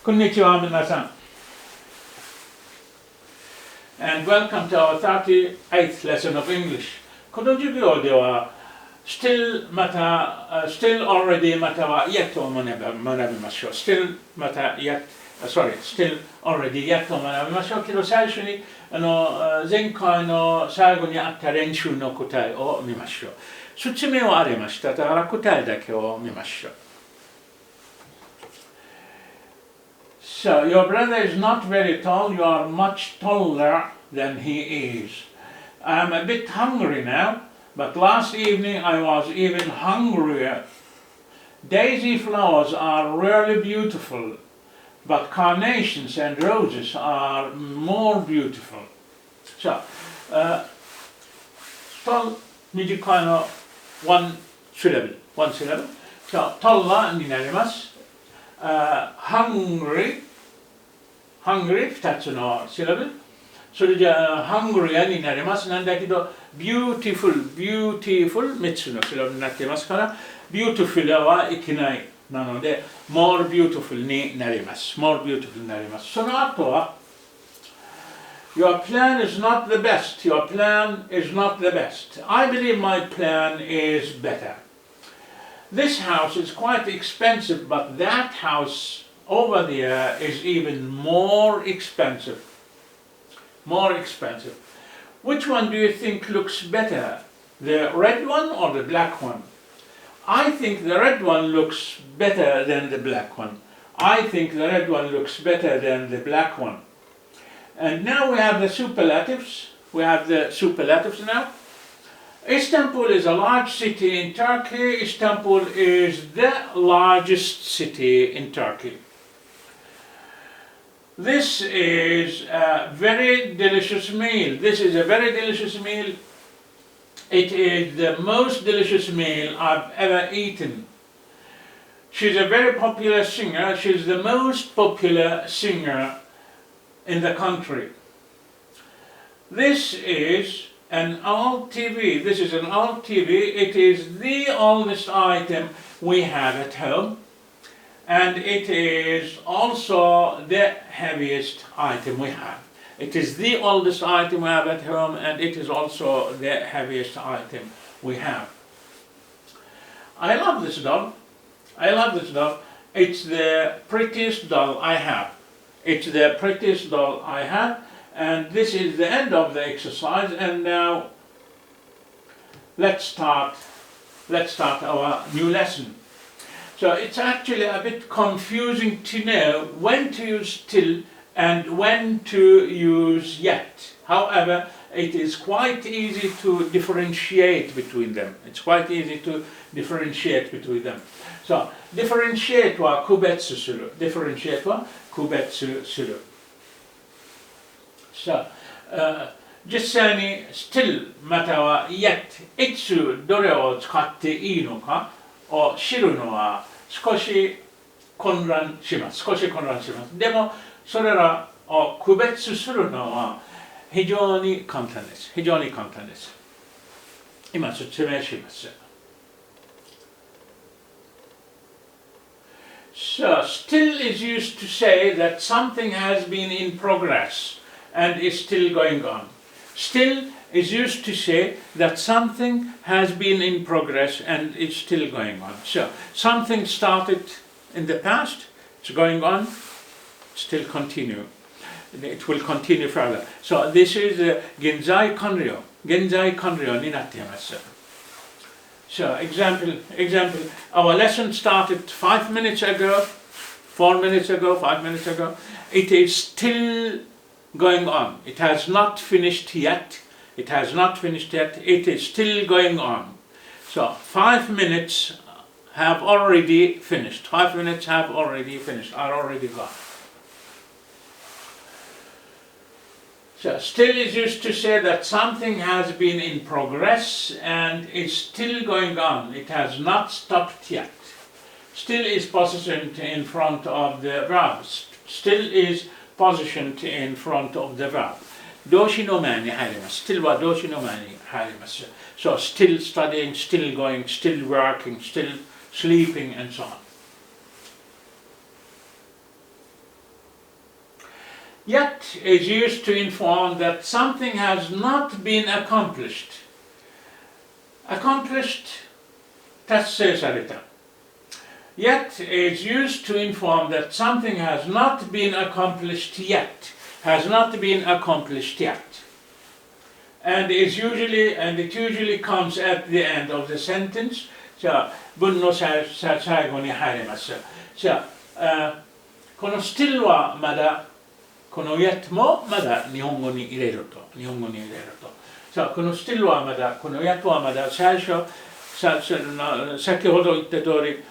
こんにちは、皆さん。And welcome to our 38th lesson of English. この授業では still また still already または yet を学びましょう。still また still already yet を学びましょうけど、最初に前回の最後にあった練習の答えを見ましょう。説明はありました。だから答えだけを見ましょう。So, your brother is not very tall, you are much taller than he is. I am a bit hungry now, but last evening I was even hungrier. Daisy flowers are really beautiful, but carnations and roses are more beautiful. So, tall 短いの one syllable. So, taller になります。hungry 2つのシラブ。それじゃあ hungry になります。なんだけど beautiful 3つのシラブになっていますから beautiful はいけないなので more beautiful になります。more beautiful になります。その後は Your plan is not the best. Your plan is not the best. I believe my plan is better.This house is quite expensive, but that house over there is even more expensive. Which one do you think looks better? The red one or the black one? I think the red one looks better than the black one. And now we have the superlatives. Istanbul is a large city in Turkey. Istanbul is the largest city in Turkey. This is a very delicious meal. It is the most delicious meal I've ever eaten. She's a very popular singer. She's the most popular singer in the country. This is an old TV. It is the oldest item we have at home, and it is also the heaviest item we have. It is the oldest item we have at home, and it is also the heaviest item we have. I love this doll. It's the prettiest doll I have. And this is the end of the exercise, and now let's start our new lesson. So it's actually a bit confusing to know when to use still and when to use yet. However, it is quite easy to differentiate between them. So, differentiate は区別する。さあ、実際に still または yet いつどれを使っていいのかを知るのは少し混乱します。でもそれらを区別するのは非常に簡単です。今説明します。So, still is used to say that something has been in progress.And is still going on. Still is used to say that something has been in progress and is still going on. So, something started in the past, it's going on, still continue. It will continue further. So, this is 現在完了になっています。So, example, our lesson started 4 minutes ago. It is still going on. It has not finished yet. It is still going on. So 5 minutes have already finished. Are already gone. So still is used to say that something has been in progress and is still going on. It has not stopped yet. Still is positioned in front of the verbs. Still is positioned in front of the verb. 動詞の前に入ります。still は動詞の前に入ります。So, still studying, still going, still working, still sleeping, and so on. Yet is used to inform that something has not been accomplished. Accomplished, 達成された。Yet is used to inform that something has not been accomplished yet. Has not been accomplished yet. And it usually comes at the end of the sentence. じゃあ、文の最後に入ります。じゃあ、この still はまだ、この yet もまだ日本語に入れると。さあ、この still はまだ、この yet はまだ最初、先ほど言った通り、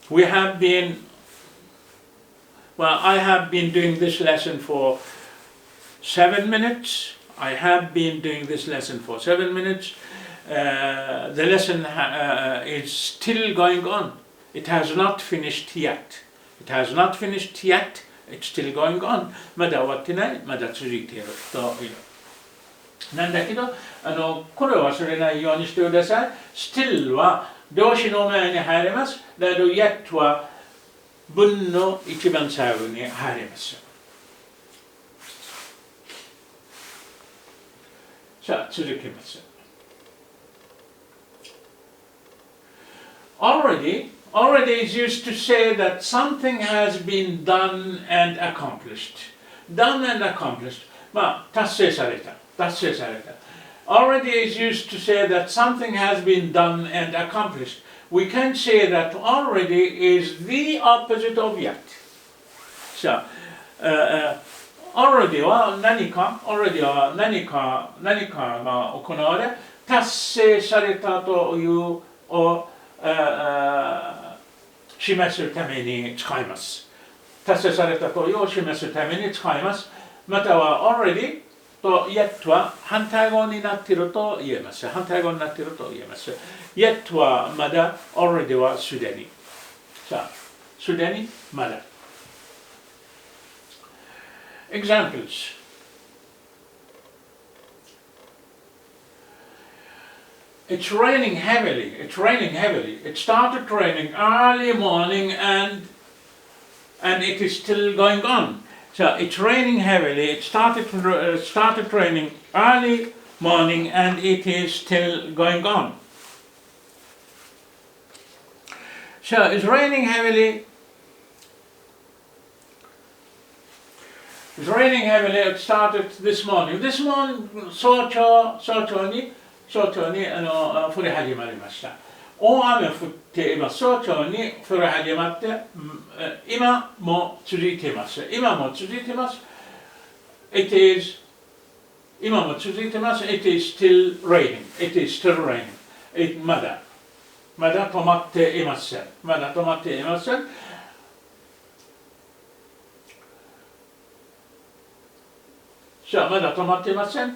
we have been, well, I have been doing this lesson for 7 minutes. I have been doing this lesson for 7 minutes. The lesson is still going on. It has not finished yet. It has not finished yet. It's still going on. まだ終わってない。まだ続いているという。なんだけど、これを忘れないようにしてください。still は動詞の前に入ります。だけど yet は文の一番最後に入ります。さあ、続きます。Already is used to say that something has been done and accomplished. Done and accomplished. まあ、達成された。Already is used to say that something has been done and accomplished. We can say that already is the opposite of yet. さあ、already は何かが行われ、達成されたというを示すために使います。達成されたというを示すために使います。または already と yet は反対語になっていると言えます。yet はまだ、already はすでに。さあ、すでにまだ。Examples. It's raining heavily. It started raining early morning and it is still going on. So it's raining heavily. It started raining early morning and it is still going on. So it's raining heavily. It's raining heavily. It started this morning. This morning, 早朝に降り始まりました。大雨降っています。早朝に降り始まって、今も続いています。It is 今も続いています。It is still raining. まだ止まっていません。さあ、まだ止まっていません。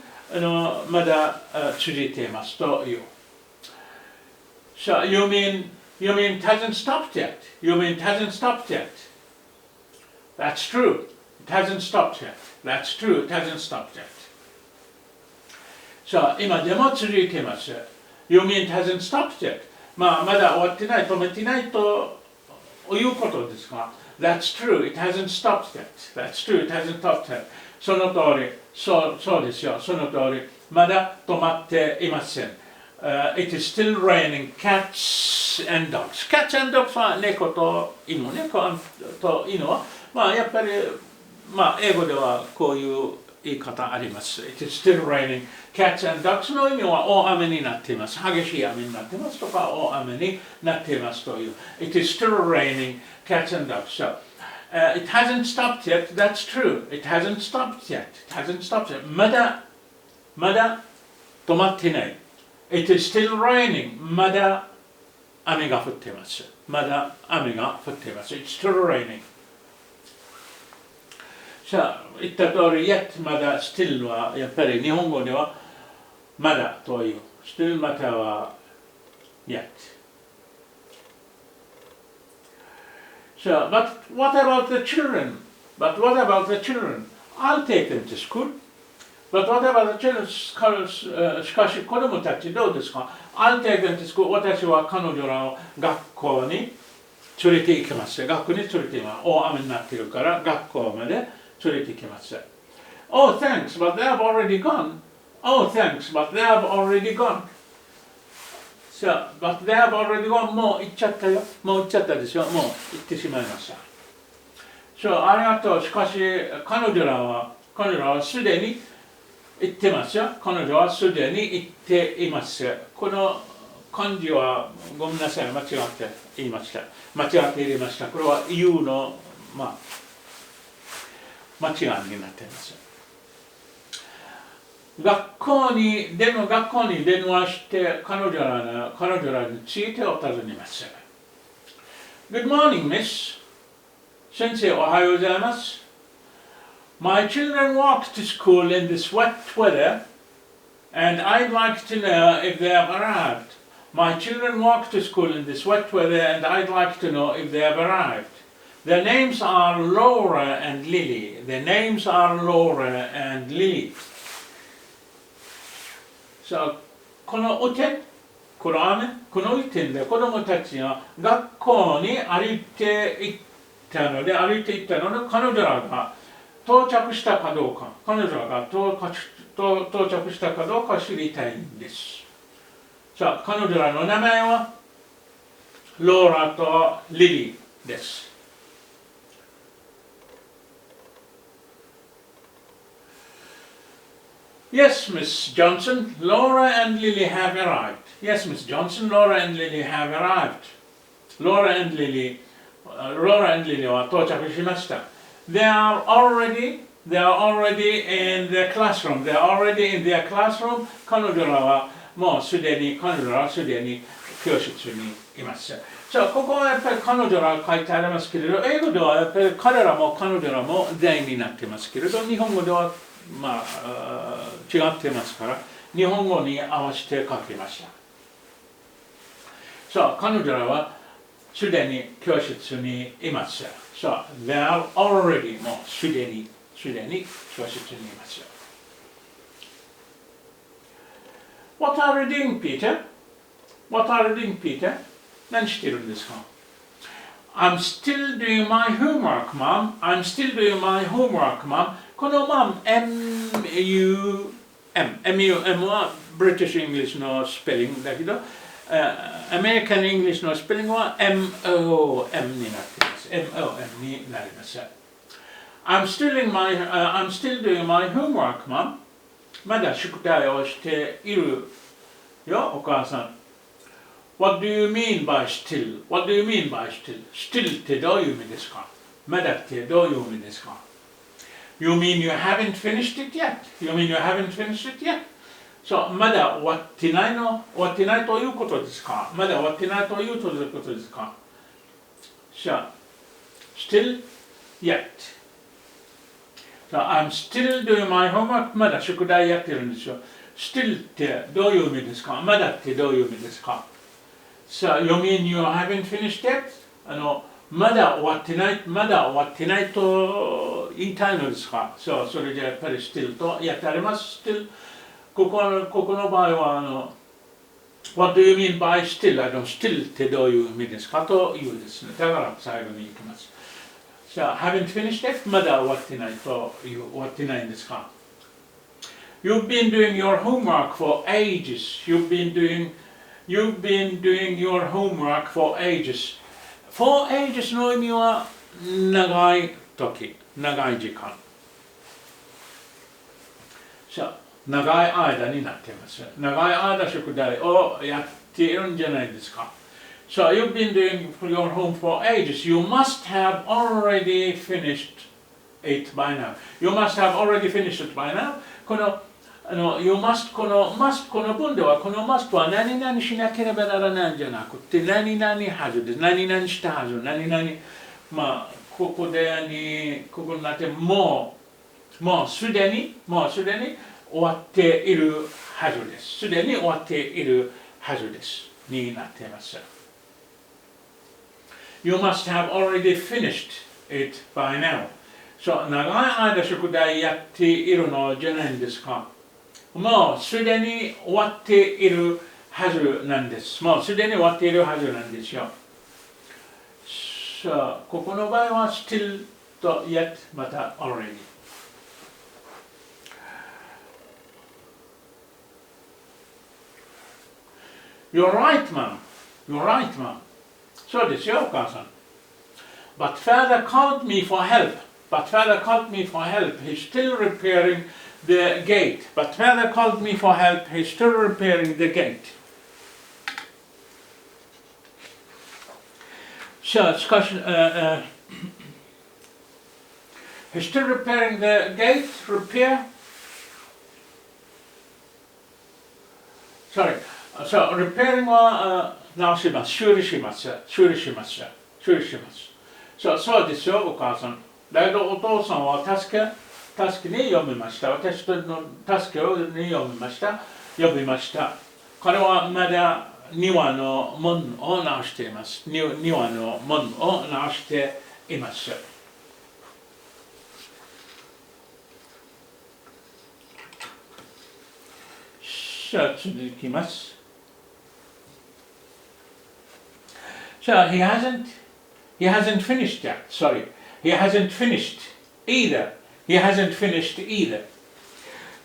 まだ続いていますという。さあ、you mean it hasn't stopped yet. That's true. It hasn't stopped yet. さあ、今でも続いています。You mean it hasn't stopped yet. まだ終わってない、止めてないということですが、That's true. It hasn't stopped yet. その通り、そうですよ、その通り、まだ止まっていません。It is still raining cats and dogs. Cats and dogs は猫と犬は、やっぱり、英語ではこういう言い方あります。It is still raining cats and dogs の意味は大雨になっています。激しい雨になっていますとか、大雨になっていますという。It is still raining cats and dogs. So,It hasn't stopped yet. That's true. It hasn't stopped yet. まだ止まってない。It is still raining. まだ雨が降っています。It's still raining. さあ、言った通り、yet まだ still はやっぱり日本語ではまだという。still または yet.So, but what about the children? I'll take them to school. But what about the children? しかし子供たちどうですか？ I'll take them to school. 私は彼女らを学校に連れて行きます。大雨になっているから学校まで連れてきます。Oh, thanks, but they have already gone. Oh, thanks, but they have already gone. So, but they have already gone. もう行っちゃったよ。もう行っちゃったでしょ。もう行ってしまいました。So, ありがとう。しかし、彼女らはすでに行ってますよ。彼女はすでに行っています。この漢字はごめんなさい、間違って言いました。間違って入れました。これは言うの、間違いになっています。学校に電話して彼女らについてお尋ねます。Good morning, Miss. 先生、おはようございます。My children walk to school in this wet weather, and I'd like to know if they have arrived. My children walk to school in this wet weather, and I'd like to know if they have arrived. Their names are Laura and Lily. Their names are Laura and Lily. So, この雨天で子供たちが学校に歩いて行ったので、彼女らが到着したかどうか、到着したかどうか知りたいんです。さあ、彼女らの名前はローラとリリーです。Yes, Miss Johnson, Laura and Lily have arrived. Yes, Miss Johnson, Laura and Lily have arrived. Laura and Lily は到着しました。They are already in their classroom. They are already in their classroom. 彼女らはすでに教室にいます。じゃあ、ここはやっぱり彼女ら書いてありますけれど、英語ではやっぱり彼らも彼女らも全員になっていますけれど、日本語では違っていますから、日本語に合わせて書きました。さあ、彼女らはすでに教室にいます。さあ、they are already もうすでに教室にいます。What are you doing, Peter? What are you doing, Peter? 何してるんですか？ I'm still doing my homework, Mom. I'm still doing my homework, Mom. この Mom, M-U-M は British English のスペリングだけど、American English のスペリングは M-O-M になっています。M-O-M になります。I'm still doing my homework, Mom. まだ宿題をしているよ、お母さん。What do you mean by still? What do you mean by still? Still ってどういう意味ですか？まだってどういう意味ですか？ You mean you haven't finished it yet? You mean you haven't finished it yet? そう、まだ終わってないということですか？まだ終わってないということですか？じゃあ、still yet. So, I'm still doing my homework. まだ宿題やってるんですよ。still ってどういう意味ですか？まだってどういう意味ですか？ So, you mean you haven't finished yet? まだ終わってないと言いたいのですか？そう、それじゃやっぱり still とやってあります。still ここの場合はWhat do you mean by still? still ってどういう意味ですかというですね。だから最後に行きます。じゃあ、haven't finished yet? まだ終わってないんですか？ You've been doing your homework for ages. You've been doing your homework for ages. For ages の意味は長い時、長い時間。長い間になっています。長い間宿題をやっているんじゃないですか。So you've been doing your home for ages. You must have already finished it by now. You must have already finished it by now. この文ではこの must は何々しなければならないんじゃなくて何々はずです。何々したはず。何々ここになってもうすでに終わっているはずです。すでに終わっているはずです。になっています。You must have already finished it by now. 長い間宿題やっているのじゃないんですか。もうすでに終わっているはずなんです。もうすでに終わっているはずなんですよ。ここの場合は still と yet また already。You're right, ma'am. You're right, ma'am. そうですよ、お母さん。But father called me for help. But father called me for help. He's still repairing the gate. But father called me for help. He's still repairing the gate. さあ、しかし、He's still repairing the gate. Repair. Sorry. So, repairing は直します。修理します。修理します。修理します。そうですよ、お母さん。だけどお父さんは助けに呼びました。私の助けに呼びました。彼はまだ庭の門を直しています。庭の門を直しています。さあ、続きます。So he hasn't finished yet. Sorry, he hasn't finished either. He hasn't finished either.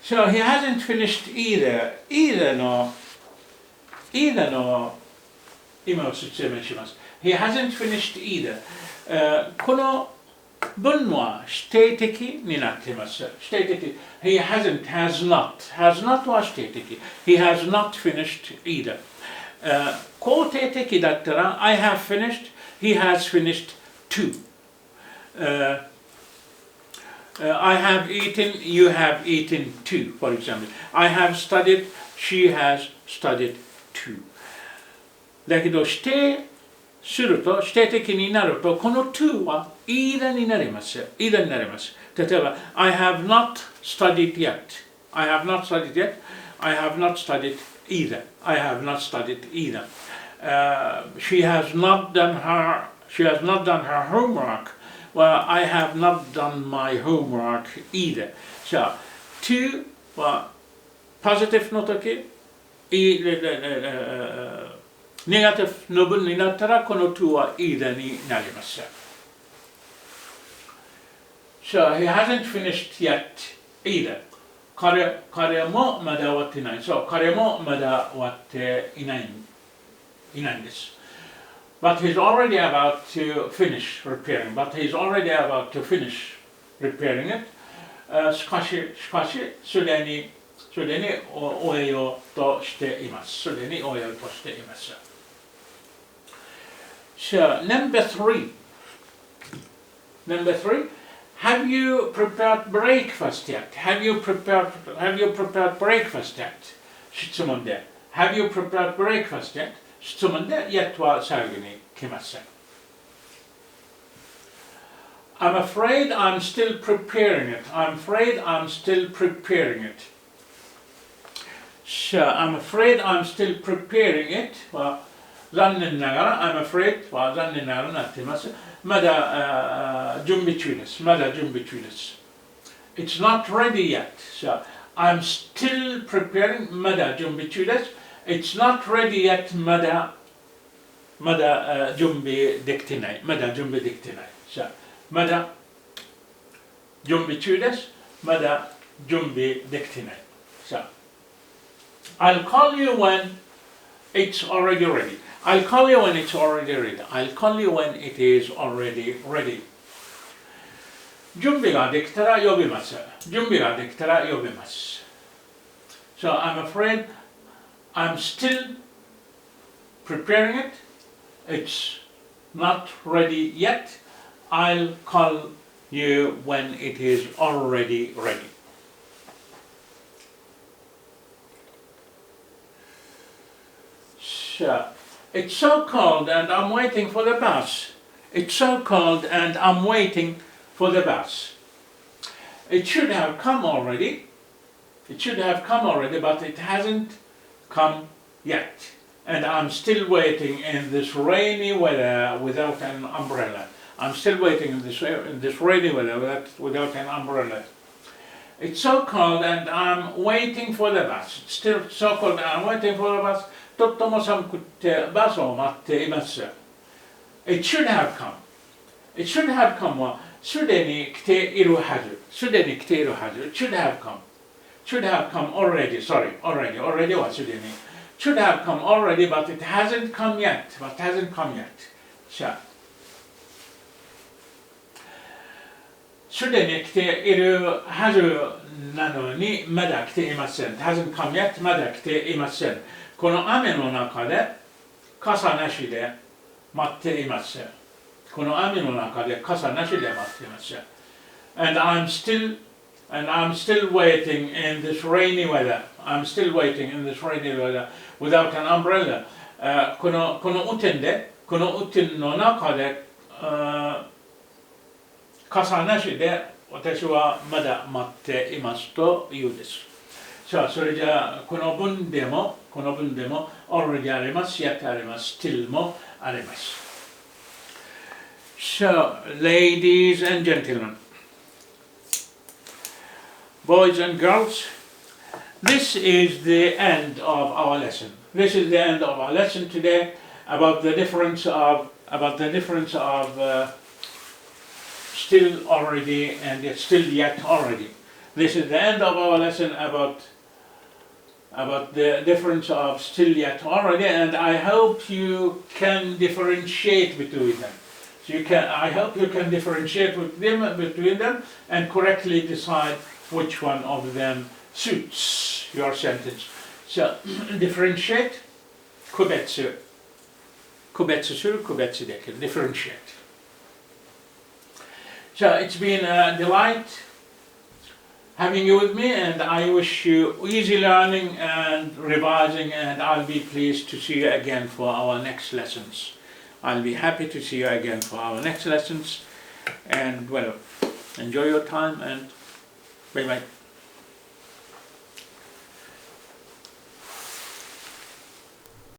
So he hasn't finished either. Either の今を説明します。He hasn't finished either. この文は否定的になっています。否定的。He hasn't, has not. Has not は否定的。He has not finished either. 肯定的だったら I have finished, he has finished too. I have eaten, you have eaten too, for example. I have studied, she has studied too. だけど否定的になるとこの to は either になります。either になります。例えば I have not studied yet. I have not studied yet. I have not studied either. I have not studied either. She has not done her homework. Well, I have not done my homework either. So, to は positive の時、ネガティブの文になったらこの to は either になります。So, he hasn't finished yet either. 彼もまだ終わっていない。そう、彼もまだ終わっていないんです。But he's already about to finish repairing. But he's already about to finish repairing it. しかし、すでに終えようとしています。すでに終えようとしています。So, number three. Have you prepared breakfast yet? Have you prepared breakfast yet? 質問で。Have you prepared breakfast yet? 質問で yet は最後に来ません。I'm afraid I'm still preparing it. I'm afraid I'm still preparing it. So, I'm afraid I'm still preparing it は残念ながら I'm afraid は残念ながらなっています。まだ準備中です。It's not ready yet. So, I'm still preparing まだ準備中です。It's not ready yet まだ準備できてない。さあ、まだ準備中です。まだ準備できてない。さあ、I'll call you when it's already ready. I'll call you when it's already ready. I'll call you when it is already ready. 準備ができたら呼びます。So, I'm afraid I'm still preparing it. It's not ready yet. I'll call you when it is already ready. So, it's so cold and I'm waiting for the bus. It's so cold and I'm waiting for the bus. It should have come already. But it hasn't come yet. And I'm still waiting in this rainy weather without an umbrella. I'm still waiting in this rainy weather without an umbrella. It's so cold and I'm waiting for the bus. It's still so cold and I'm waiting for the bus. とっても寒くてバスを待っています。It should have come. It should have come はすでに来ているはず。すでに来ているはず。should have come. Should have come already. Sorry, already. Already はすでに。should have come already, but it hasn't come yet. But hasn't come yet. じゃあ、すでに来ているはずなのにまだ来ていません。hasn't come yet. まだ来ていません。この雨の中で傘なしで待っています。この雨の中で傘なしで待っています。And I'm still waiting in this rainy weather. I'm still waiting in this rainy weather without an umbrella. この雨天の中で傘なしで私はまだ待っていますというです。さあ、それじゃあこの文でも already あります、yet あります、still もあります。So, ladies and gentlemen, boys and girls, this is the end of our lesson. This is the end of our lesson today about the difference of still already and still yet already. This is the end of our lesson about the difference of still yet already, and I hope you can differentiate between them. So I hope you can differentiate between them and correctly decide which one of them suits your sentence. So, differentiate, 区別する、区別できる、differentiate. So, it's been a delight having you with me, and I wish you easy learning and revising, and I'll be pleased to see you again for our next lessons. I'll be happy to see you again for our next lessons, and well, enjoy your time and bye bye.